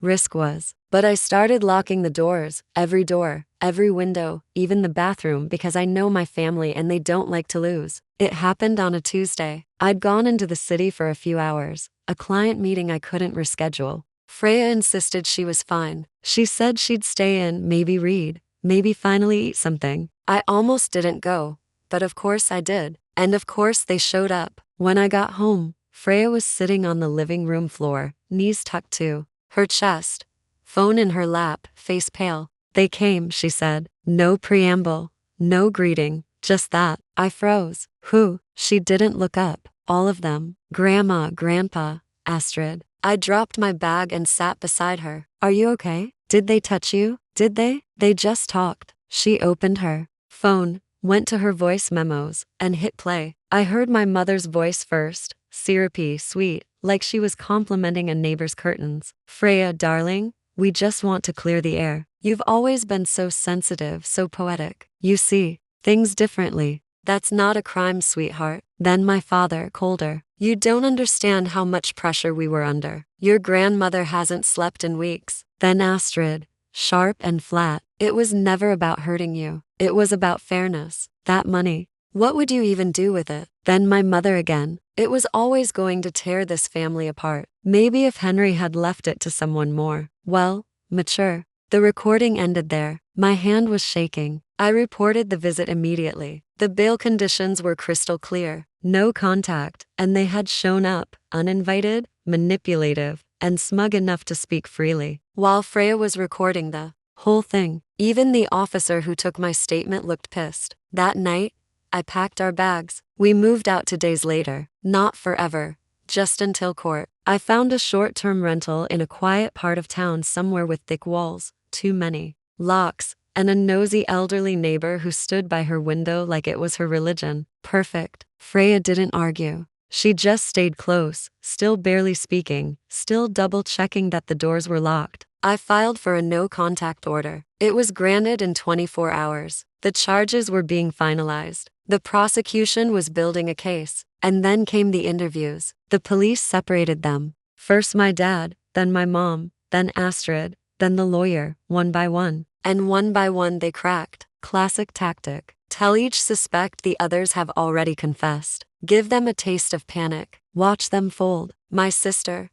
risk was. But I started locking the doors, every window, even the bathroom, because I know my family and they don't like to lose. It happened on a Tuesday. I'd gone into the city for a few hours, a client meeting I couldn't reschedule. Freya insisted she was fine. She said she'd stay in, maybe read, maybe finally eat something. I almost didn't go, but of course I did. And of course they showed up. When I got home, Freya was sitting on the living room floor, knees tucked to her chest, phone in her lap, face pale. They came, she said. No preamble, no greeting, just that. I froze. Who? She didn't look up. All of them. Grandma, Grandpa, Astrid. I dropped my bag and sat beside her. Are you okay? Did they touch you? Did they? They just talked. She opened her phone, went to her voice memos, and hit play. I heard my mother's voice first, syrupy, sweet, like she was complimenting a neighbor's curtains. Freya, darling, we just want to clear the air. You've always been so sensitive, so poetic. You see things differently. That's not a crime, sweetheart. Then my father, colder. You don't understand how much pressure we were under. Your grandmother hasn't slept in weeks. Then Astrid, sharp and flat. It was never about hurting you. It was about fairness. That money. What would you even do with it? Then my mother again. It was always going to tear this family apart. Maybe if Henry had left it to someone more, well, mature. The recording ended there. My hand was shaking. I reported the visit immediately. The bail conditions were crystal clear. No contact, and they had shown up, uninvited, manipulative, and smug enough to speak freely. While Freya was recording the whole thing, even the officer who took my statement looked pissed. That night, I packed our bags. We moved out 2 days later. Not forever, just until court. I found a short-term rental in a quiet part of town somewhere with thick walls, too many locks, and a nosy elderly neighbor who stood by her window like it was her religion. Perfect. Freya didn't argue. She just stayed close, still barely speaking, still double-checking that the doors were locked. I filed for a no-contact order. It was granted in 24 hours. The charges were being finalized. The prosecution was building a case. And then came the interviews. The police separated them. First my dad, then my mom, then Astrid, then the lawyer, one by one. And one by one they cracked. Classic tactic. Tell each suspect the others have already confessed. Give them a taste of panic. Watch them fold. My sister,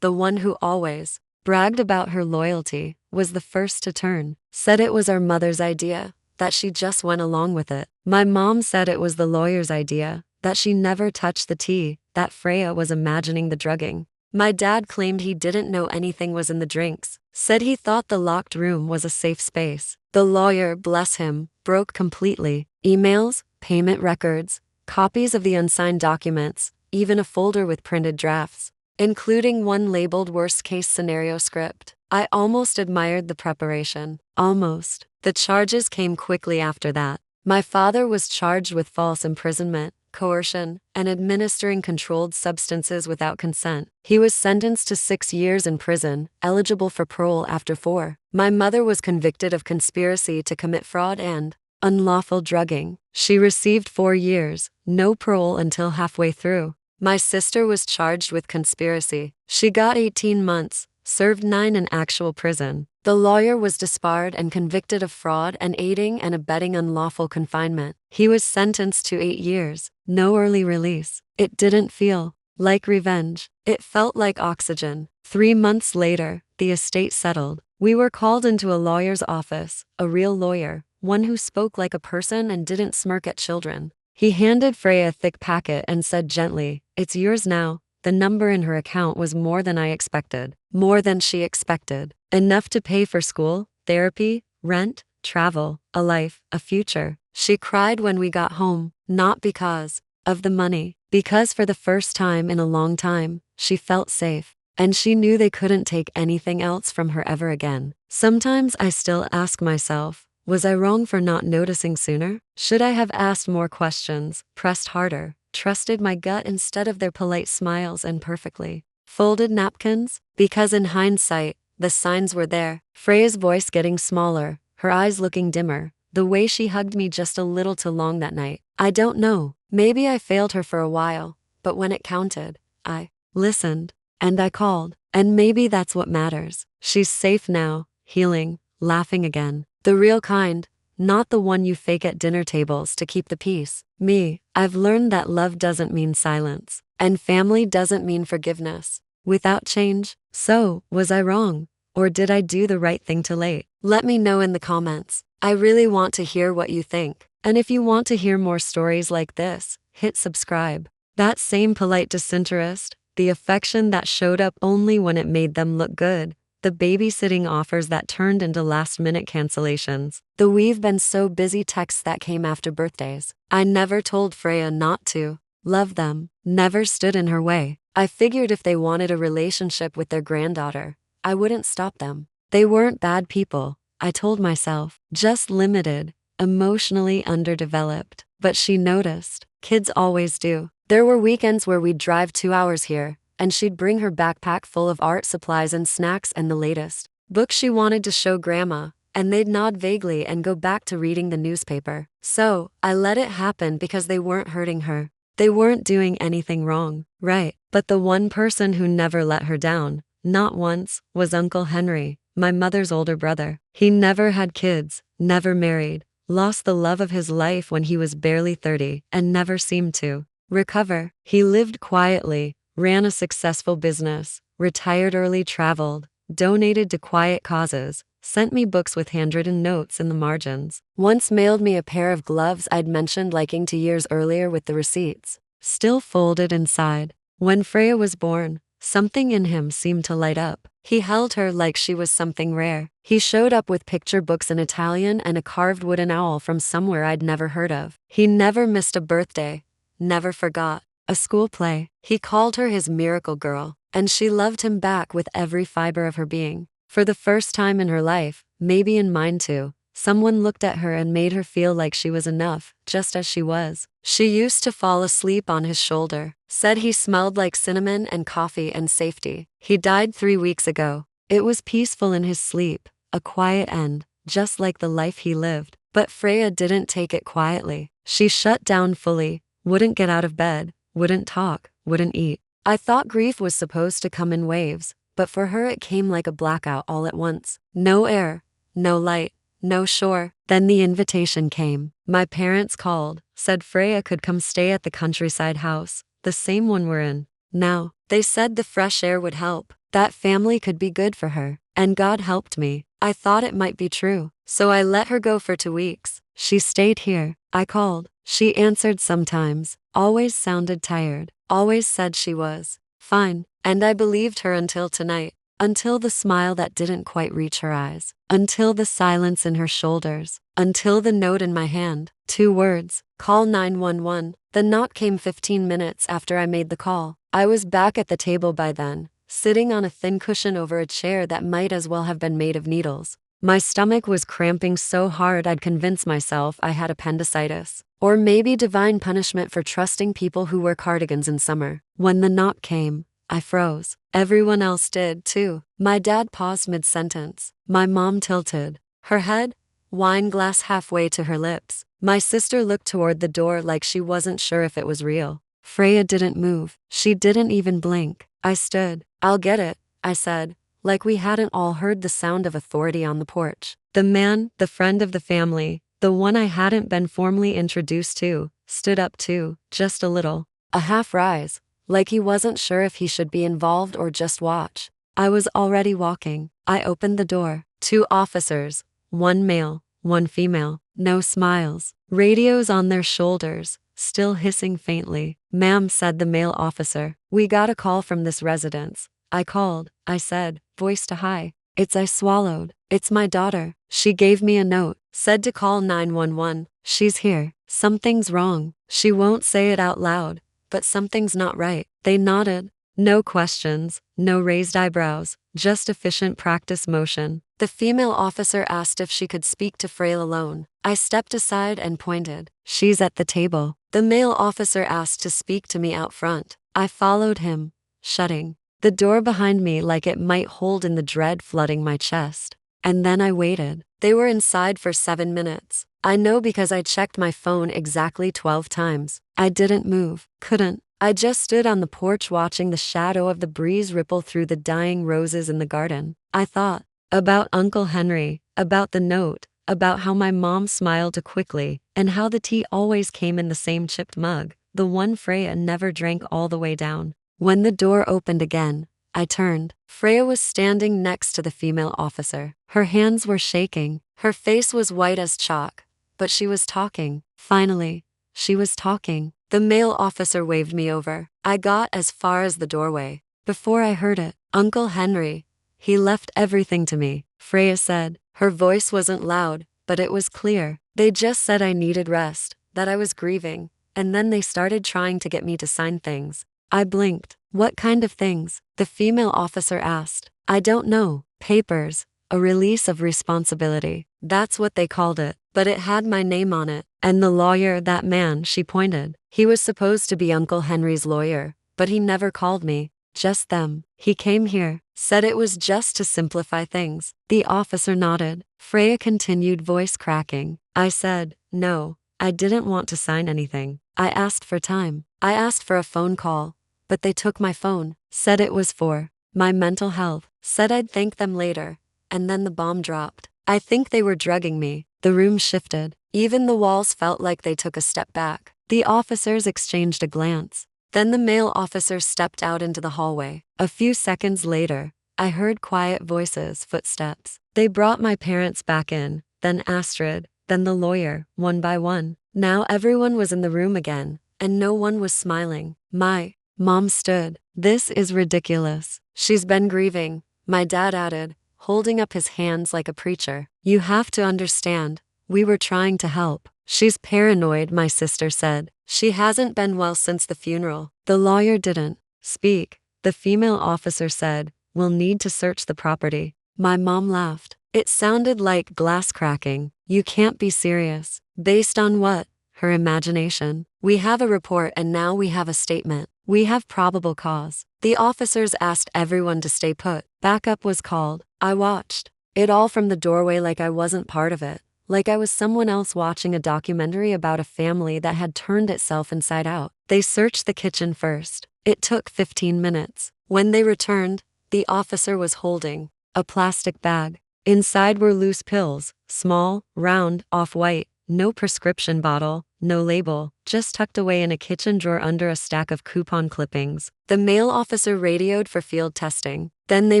the one who always bragged about her loyalty, was the first to turn. Said it was our mother's idea, that she just went along with it. My mom said it was the lawyer's idea, that she never touched the tea, that Freya was imagining the drugging. My dad claimed he didn't know anything was in the drinks, said he thought the locked room was a safe space. The lawyer, bless him, broke completely. Emails, payment records, copies of the unsigned documents, even a folder with printed drafts, including one labeled worst-case scenario script. I almost admired the preparation. Almost. The charges came quickly after that. My father was charged with false imprisonment, coercion, and administering controlled substances without consent. He was sentenced to 6 years in prison, eligible for parole after 4. My mother was convicted of conspiracy to commit fraud and unlawful drugging. She received 4 years, no parole until halfway through. My sister was charged with conspiracy. She got 18 months, served 9 in actual prison. The lawyer was disbarred and convicted of fraud and aiding and abetting unlawful confinement. He was sentenced to 8 years, no early release. It didn't feel like revenge. It felt like oxygen. 3 months later, the estate settled. We were called into a lawyer's office, a real lawyer, one who spoke like a person and didn't smirk at children. He handed Freya a thick packet and said gently, "It's yours now." The number in her account was more than I expected, more than she expected. Enough to pay for school, therapy, rent, travel, a life, a future. She cried when we got home, not because of the money, because for the first time in a long time, she felt safe. And she knew they couldn't take anything else from her ever again. Sometimes I still ask myself, was I wrong for not noticing sooner? Should I have asked more questions, pressed harder, trusted my gut instead of their polite smiles and perfectly folded napkins? Because in hindsight, the signs were there. Freya's voice getting smaller, her eyes looking dimmer, the way she hugged me just a little too long that night. I don't know, maybe I failed her for a while, but when it counted, I listened, and I called, and maybe that's what matters. She's safe now, healing, laughing again. The real kind, not the one you fake at dinner tables to keep the peace. Me, I've learned that love doesn't mean silence, and family doesn't mean forgiveness without change. So, was I wrong? Or did I do the right thing too late? Let me know in the comments. I really want to hear what you think. And if you want to hear more stories like this, hit subscribe. That same polite disinterest, the affection that showed up only when it made them look good, the babysitting offers that turned into last-minute cancellations, the "we've been so busy" texts that came after birthdays. I never told Freya not to love them, never stood in her way. I figured if they wanted a relationship with their granddaughter, I wouldn't stop them. They weren't bad people, I told myself, just limited, emotionally underdeveloped. But she noticed. Kids always do. There were weekends where we'd drive 2 hours here, and she'd bring her backpack full of art supplies and snacks and the latest books she wanted to show Grandma, and they'd nod vaguely and go back to reading the newspaper. So, I let it happen because they weren't hurting her. They weren't doing anything wrong, right? But the one person who never let her down, not once, was Uncle Henry, my mother's older brother. He never had kids, never married, lost the love of his life when he was barely 30, and never seemed to recover. He lived quietly, ran a successful business, retired early, traveled, donated to quiet causes, sent me books with handwritten notes in the margins. Once mailed me a pair of gloves I'd mentioned liking 2 years earlier with the receipts still folded inside. When Freya was born, something in him seemed to light up. He held her like she was something rare. He showed up with picture books in Italian and a carved wooden owl from somewhere I'd never heard of. He never missed a birthday, never forgot a school play. He called her his miracle girl, and she loved him back with every fiber of her being. For the first time in her life, maybe in mine too, someone looked at her and made her feel like she was enough, just as she was. She used to fall asleep on his shoulder, said he smelled like cinnamon and coffee and safety. He died 3 weeks ago. It was peaceful in his sleep, a quiet end, just like the life he lived. But Freya didn't take it quietly. She shut down fully, wouldn't get out of bed, wouldn't talk, wouldn't eat. I thought grief was supposed to come in waves, but for her it came like a blackout all at once. No air, no light, no shore. Then the invitation came. My parents called, said Freya could come stay at the countryside house, the same one we're in now. They said the fresh air would help, that family could be good for her. And God helped me. I thought it might be true. So I let her go for 2 weeks. She stayed here. I called. She answered sometimes, always sounded tired, always said she was fine. And I believed her until tonight. Until the smile that didn't quite reach her eyes. Until the silence in her shoulders. Until the note in my hand. 2 words. Call 911. The knock came 15 minutes after I made the call. I was back at the table by then, sitting on a thin cushion over a chair that might as well have been made of needles. My stomach was cramping so hard I'd convince myself I had appendicitis. Or maybe divine punishment for trusting people who wear cardigans in summer. When the knock came, I froze. Everyone else did, too. My dad paused mid-sentence. My mom tilted her head, wine glass halfway to her lips. My sister looked toward the door like she wasn't sure if it was real. Freya didn't move. She didn't even blink. I stood. I'll get it, I said, like we hadn't all heard the sound of authority on the porch. The man, the friend of the family, the one I hadn't been formally introduced to, stood up too, just a little. A half rise, like he wasn't sure if he should be involved or just watch. I was already walking. I opened the door. 2 officers, 1 male, 1 female. No smiles. Radios on their shoulders, still hissing faintly. "Ma'am," said the male officer, "we got a call from this residence." I called, I said, voice to high. I swallowed. "It's my daughter. She gave me a note, said to call 911. She's here. Something's wrong." She won't say it out loud, but something's not right. They nodded. No questions, no raised eyebrows, just efficient practice motion. The female officer asked if she could speak to Frail alone. I stepped aside and pointed. "She's at the table." The male officer asked to speak to me out front. I followed him, shutting the door behind me like it might hold in the dread flooding my chest. And then I waited. They were inside for 7 minutes. I know because I checked my phone exactly 12 times. I didn't move, couldn't. I just stood on the porch watching the shadow of the breeze ripple through the dying roses in the garden. I thought about Uncle Henry, about the note, about how my mom smiled too quickly, and how the tea always came in the same chipped mug, the one Freya never drank all the way down. When the door opened again, I turned. Freya was standing next to the female officer. Her hands were shaking. Her face was white as chalk. But she was talking. Finally, she was talking. The male officer waved me over. I got as far as the doorway. Before I heard it, Uncle Henry. He left everything to me, Freya said. Her voice wasn't loud, but it was clear. They just said I needed rest, that I was grieving, and then they started trying to get me to sign things. I blinked. What kind of things? The female officer asked. I don't know. Papers. A release of responsibility. That's what they called it. But it had my name on it. And the lawyer, that man, she pointed. He was supposed to be Uncle Henry's lawyer, but he never called me. Just them. He came here, said it was just to simplify things. The officer nodded. Freya continued, voice cracking. I said, no, I didn't want to sign anything. I asked for time. I asked for a phone call. But they took my phone, said it was for my mental health, said I'd thank them later, and then the bomb dropped. I think they were drugging me. The room shifted. Even the walls felt like they took a step back. The officers exchanged a glance. Then the male officer stepped out into the hallway. A few seconds later, I heard quiet voices, footsteps. They brought my parents back in, then Astrid, then the lawyer, one by one. Now everyone was in the room again, and no one was smiling. My mom stood. This is ridiculous. She's been grieving, my dad added, holding up his hands like a preacher. You have to understand, we were trying to help. She's paranoid, my sister said. She hasn't been well since the funeral. The lawyer didn't speak. The female officer said, we'll need to search the property. My mom laughed. It sounded like glass cracking. You can't be serious. Based on what? Her imagination. We have a report and now we have a statement. We have probable cause. The officers asked everyone to stay put. Backup was called. I watched it all from the doorway like I wasn't part of it. Like I was someone else watching a documentary about a family that had turned itself inside out. They searched the kitchen first. It took 15 minutes. When they returned, the officer was holding a plastic bag. Inside were loose pills, small, round, off-white, no prescription bottle, no label, just tucked away in a kitchen drawer under a stack of coupon clippings. The male officer radioed for field testing. Then they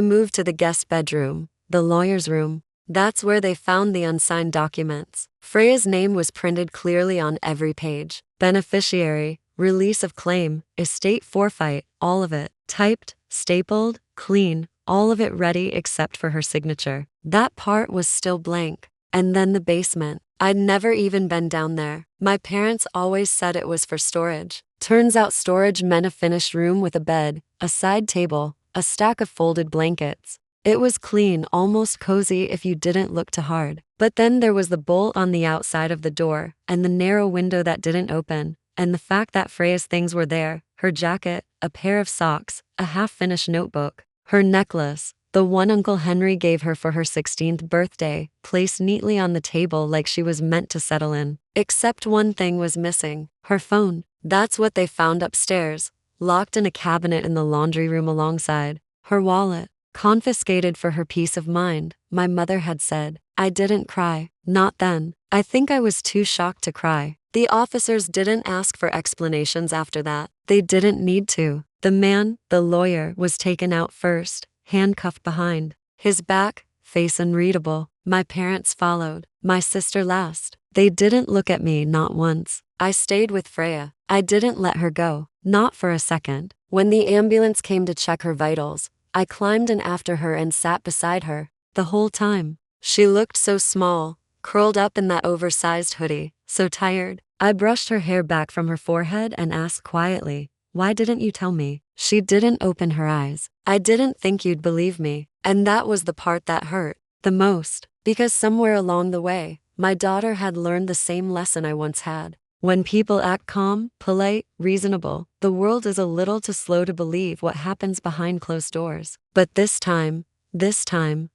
moved to the guest bedroom, the lawyer's room. That's where they found the unsigned documents. Freya's name was printed clearly on every page. Beneficiary, release of claim, estate forfeit, all of it. Typed, stapled, clean, all of it ready except for her signature. That part was still blank. And then the basement. I'd never even been down there. My parents always said it was for storage. Turns out storage meant a finished room with a bed, a side table, a stack of folded blankets. It was clean, almost cozy if you didn't look too hard. But then there was the bolt on the outside of the door, and the narrow window that didn't open, and the fact that Freya's things were there, her jacket, a pair of socks, a half-finished notebook, her necklace, the one Uncle Henry gave her for her 16th birthday, placed neatly on the table like she was meant to settle in. Except one thing was missing, her phone. That's what they found upstairs, locked in a cabinet in the laundry room alongside. Her wallet, confiscated for her peace of mind, my mother had said. I didn't cry. Not then. I think I was too shocked to cry. The officers didn't ask for explanations after that. They didn't need to. The man, the lawyer, was taken out first, handcuffed behind. His back, face unreadable. My parents followed. My sister last. They didn't look at me, not once. I stayed with Freya. I didn't let her go. Not for a second. When the ambulance came to check her vitals, I climbed in after her and sat beside her. The whole time. She looked so small, curled up in that oversized hoodie, so tired. I brushed her hair back from her forehead and asked quietly, why didn't you tell me? She didn't open her eyes. I didn't think you'd believe me. And that was the part that hurt the most. Because somewhere along the way, my daughter had learned the same lesson I once had. When people act calm, polite, reasonable, the world is a little too slow to believe what happens behind closed doors. But this time,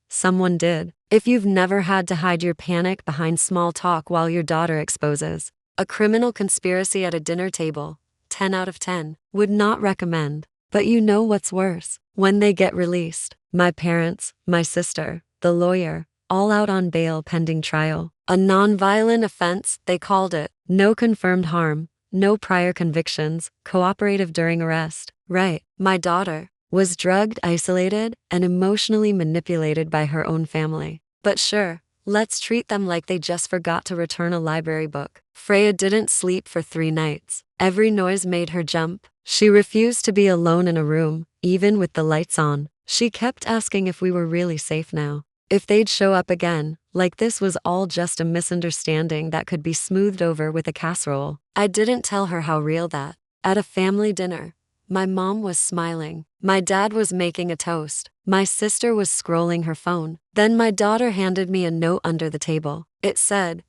someone did. If you've never had to hide your panic behind small talk while your daughter exposes a criminal conspiracy at a dinner table, 10 out of 10. Would not recommend. But you know what's worse? When they get released, my parents, my sister, the lawyer, all out on bail pending trial. A non-violent offense, they called it. No confirmed harm, no prior convictions, cooperative during arrest. Right. My daughter was drugged, isolated, and emotionally manipulated by her own family. But sure, let's treat them like they just forgot to return a library book. Freya didn't sleep for 3 nights. Every noise made her jump. She refused to be alone in a room, even with the lights on. She kept asking if we were really safe now. If they'd show up again, like this was all just a misunderstanding that could be smoothed over with a casserole. I didn't tell her how real that. At a family dinner, my mom was smiling. My dad was making a toast. My sister was scrolling her phone. Then my daughter handed me a note under the table. It said,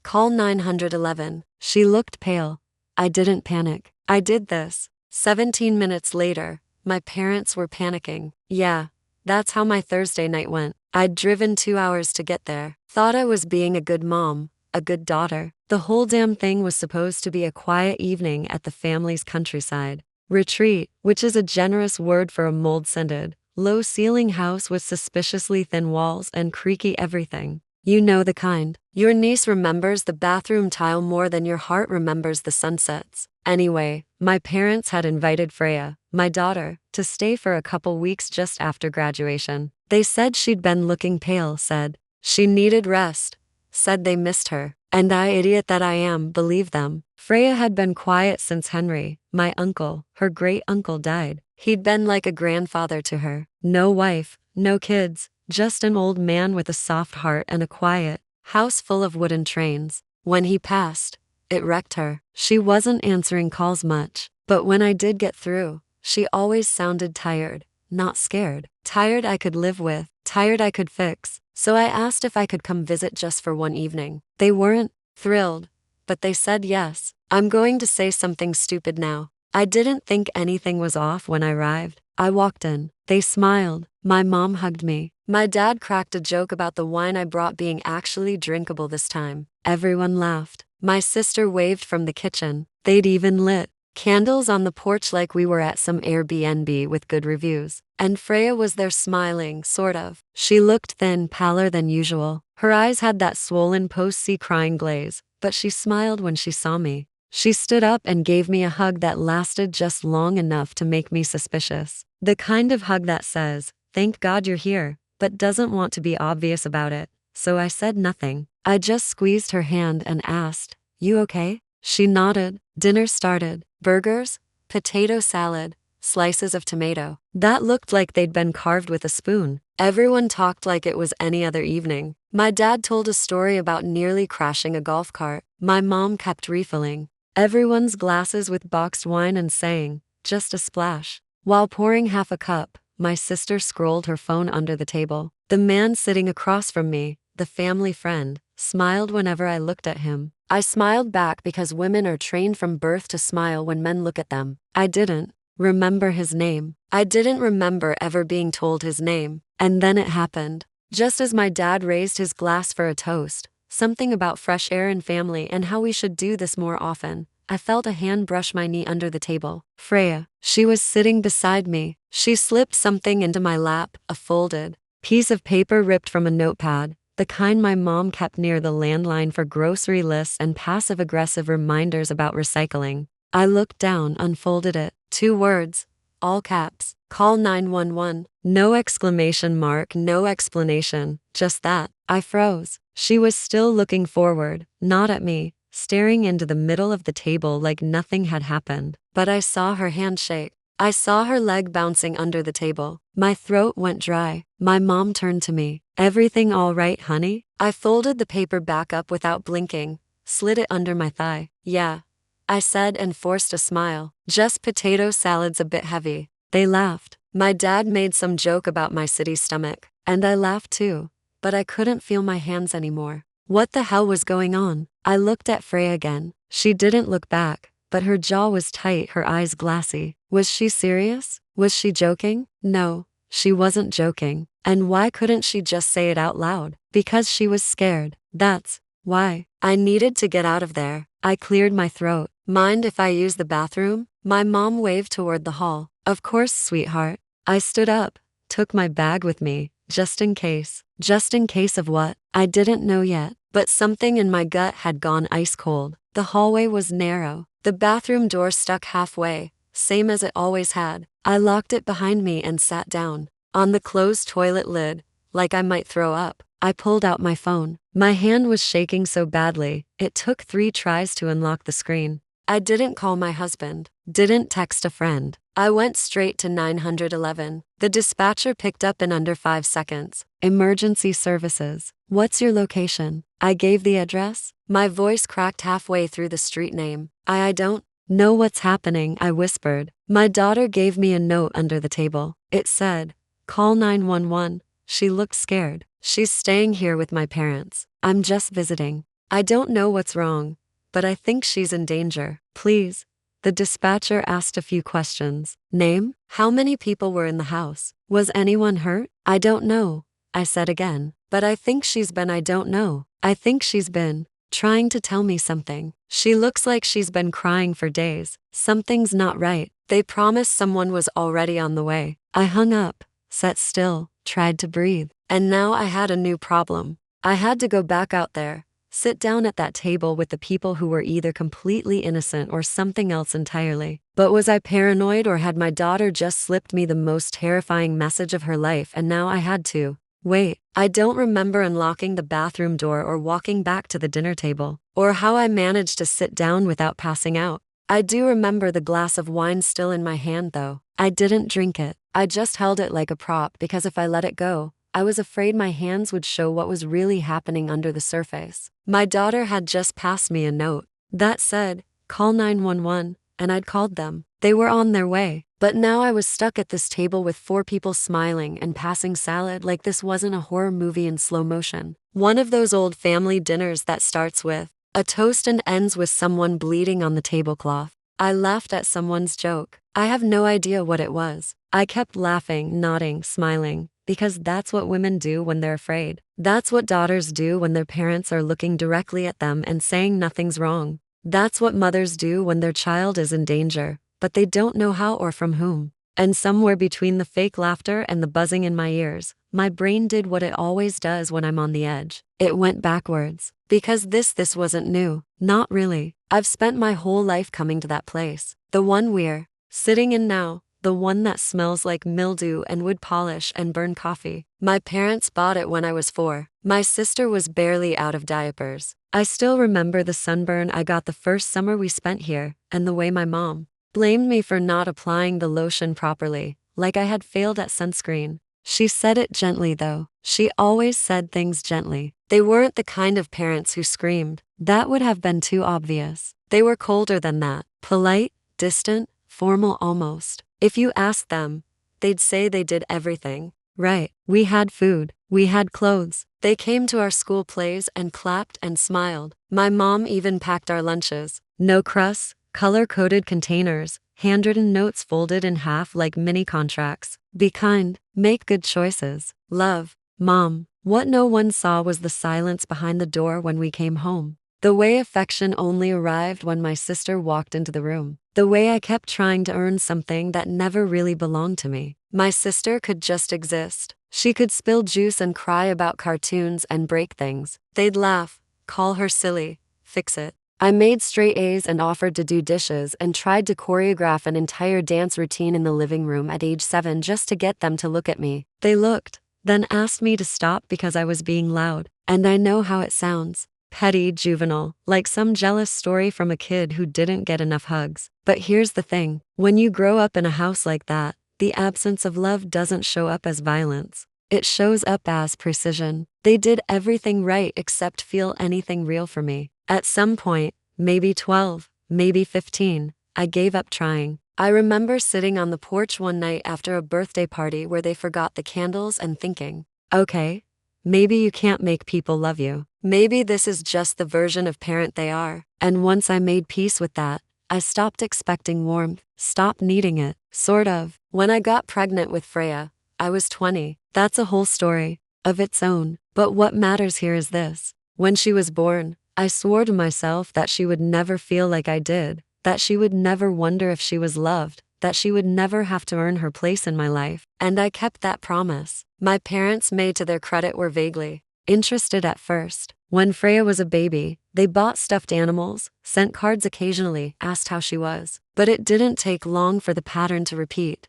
"Call 911. She looked pale. I didn't panic. I did this. 17 minutes later, my parents were panicking. Yeah, that's how my Thursday night went. I'd driven 2 hours to get there. Thought I was being a good mom, a good daughter. The whole damn thing was supposed to be a quiet evening at the family's countryside retreat, which is a generous word for a mold-scented, low-ceiling house with suspiciously thin walls and creaky everything. You know the kind. Your niece remembers the bathroom tile more than your heart remembers the sunsets. Anyway, my parents had invited Freya, my daughter, to stay for a couple weeks just after graduation. They said she'd been looking pale, said she needed rest, said they missed her. And I, idiot that I am, believed them. Freya had been quiet since Henry, my uncle, her great-uncle, died. He'd been like a grandfather to her. No wife, no kids, just an old man with a soft heart and a quiet house full of wooden trains. When he passed, it wrecked her. She wasn't answering calls much, but when I did get through, she always sounded tired, not scared. Tired I could live with, tired I could fix. So I asked if I could come visit just for one evening. They weren't thrilled, but they said yes. I'm going to say something stupid now. I didn't think anything was off when I arrived. I walked in. They smiled. My mom hugged me. My dad cracked a joke about the wine I brought being actually drinkable this time. Everyone laughed. My sister waved from the kitchen. They'd even lit candles on the porch like we were at some Airbnb with good reviews. And Freya was there smiling, sort of. She looked thin, paler than usual. Her eyes had that swollen post-sea crying glaze, but she smiled when she saw me. She stood up and gave me a hug that lasted just long enough to make me suspicious. The kind of hug that says, "Thank God you're here," but doesn't want to be obvious about it. So I said nothing. I just squeezed her hand and asked, "You okay?" She nodded. Dinner started. Burgers, potato salad, slices of tomato. That looked like they'd been carved with a spoon. Everyone talked like it was any other evening. My dad told a story about nearly crashing a golf cart. My mom kept refilling everyone's glasses with boxed wine and saying, "Just a splash." While pouring half a cup, my sister scrolled her phone under the table. The man sitting across from me, the family friend, smiled whenever I looked at him. I smiled back because women are trained from birth to smile when men look at them. I didn't remember his name. I didn't remember ever being told his name. And then it happened. Just as my dad raised his glass for a toast, something about fresh air and family and how we should do this more often, I felt a hand brush my knee under the table. Freya. She was sitting beside me. She slipped something into my lap, a folded piece of paper ripped from a notepad, the kind my mom kept near the landline for grocery lists and passive-aggressive reminders about recycling. I looked down, unfolded it. 2 words, all caps. "Call 911. No exclamation mark, no explanation, just that. I froze. She was still looking forward, not at me, staring into the middle of the table like nothing had happened. But I saw her hand shake. I saw her leg bouncing under the table. My throat went dry. My mom turned to me. "Everything all right, honey?" I folded the paper back up without blinking, slid it under my thigh. "Yeah," I said and forced a smile. "Just potato salad's a bit heavy." They laughed. My dad made some joke about my city stomach, and I laughed too, but I couldn't feel my hands anymore. What the hell was going on? I looked at Freya again. She didn't look back, but her jaw was tight, her eyes glassy. Was she serious? Was she joking? No, she wasn't joking. And why couldn't she just say it out loud? Because she was scared. That's why. I needed to get out of there. I cleared my throat. "Mind if I use the bathroom?" My mom waved toward the hall. Of course, sweetheart. I stood up, took my bag with me, just in case. Just in case of what? I didn't know yet, but something in my gut had gone ice cold. The hallway was narrow. The bathroom door stuck halfway, same as it always had. I locked it behind me and sat down. On the closed toilet lid, like I might throw up, I pulled out my phone. My hand was shaking so badly, it took 3 tries to unlock the screen. I didn't call my husband, didn't text a friend. I went straight to 911. The dispatcher picked up in under 5 seconds. Emergency services. What's your location? I gave the address. My voice cracked halfway through the street name. I don't know what's happening, I whispered. My daughter gave me a note under the table. It said, call 911. She looked scared. She's staying here with my parents. I'm just visiting. I don't know what's wrong, but I think she's in danger. Please. The dispatcher asked a few questions. Name? How many people were in the house? Was anyone hurt? I don't know, I said again. But I think I don't know. I think she's been trying to tell me something. She looks like she's been crying for days. Something's not right. They promised someone was already on the way. I hung up, sat still, tried to breathe. And now I had a new problem. I had to go back out there, sit down at that table with the people who were either completely innocent or something else entirely. But was I paranoid, or had my daughter just slipped me the most terrifying message of her life and now I had to wait? I don't remember unlocking the bathroom door or walking back to the dinner table, or how I managed to sit down without passing out. I do remember the glass of wine still in my hand though. I didn't drink it. I just held it like a prop because if I let it go, I was afraid my hands would show what was really happening under the surface. My daughter had just passed me a note that said, call 911, and I'd called them. They were on their way. But now I was stuck at this table with 4 people smiling and passing salad like this wasn't a horror movie in slow motion. One of those old family dinners that starts with a toast and ends with someone bleeding on the tablecloth. I laughed at someone's joke. I have no idea what it was. I kept laughing, nodding, smiling, because that's what women do when they're afraid. That's what daughters do when their parents are looking directly at them and saying nothing's wrong. That's what mothers do when their child is in danger, but they don't know how or from whom. And somewhere between the fake laughter and the buzzing in my ears, my brain did what it always does when I'm on the edge. It went backwards. Because this wasn't new. Not really. I've spent my whole life coming to that place. The one we're sitting in now. The one that smells like mildew and wood polish and burned coffee. My parents bought it when I was 4. My sister was barely out of diapers. I still remember the sunburn I got the first summer we spent here, and the way my mom blamed me for not applying the lotion properly, like I had failed at sunscreen. She said it gently though. She always said things gently. They weren't the kind of parents who screamed. That would have been too obvious. They were colder than that. Polite, distant, formal almost. If you asked them, they'd say they did everything right. We had food. We had clothes. They came to our school plays and clapped and smiled. My mom even packed our lunches. No crusts, color-coded containers, handwritten notes folded in half like mini contracts. Be kind, make good choices. Love, Mom. What no one saw was the silence behind the door when we came home. The way affection only arrived when my sister walked into the room. The way I kept trying to earn something that never really belonged to me. My sister could just exist. She could spill juice and cry about cartoons and break things. They'd laugh, call her silly, fix it. I made straight A's and offered to do dishes and tried to choreograph an entire dance routine in the living room at age 7 just to get them to look at me. They looked, then asked me to stop because I was being loud. And I know how it sounds. Petty, juvenile, like some jealous story from a kid who didn't get enough hugs. But here's the thing. When you grow up in a house like that, the absence of love doesn't show up as violence. It shows up as precision. They did everything right except feel anything real for me. At some point, maybe 12, maybe 15, I gave up trying. I remember sitting on the porch one night after a birthday party where they forgot the candles and thinking, okay, maybe you can't make people love you. Maybe this is just the version of parent they are. And once I made peace with that, I stopped expecting warmth, stopped needing it, sort of. When I got pregnant with Freya, I was 20. That's a whole story of its own. But what matters here is this. When she was born, I swore to myself that she would never feel like I did, that she would never wonder if she was loved, that she would never have to earn her place in my life. And I kept that promise. My parents, made to their credit, were vaguely interested at first. When Freya was a baby, they bought stuffed animals, sent cards occasionally, asked how she was. But it didn't take long for the pattern to repeat.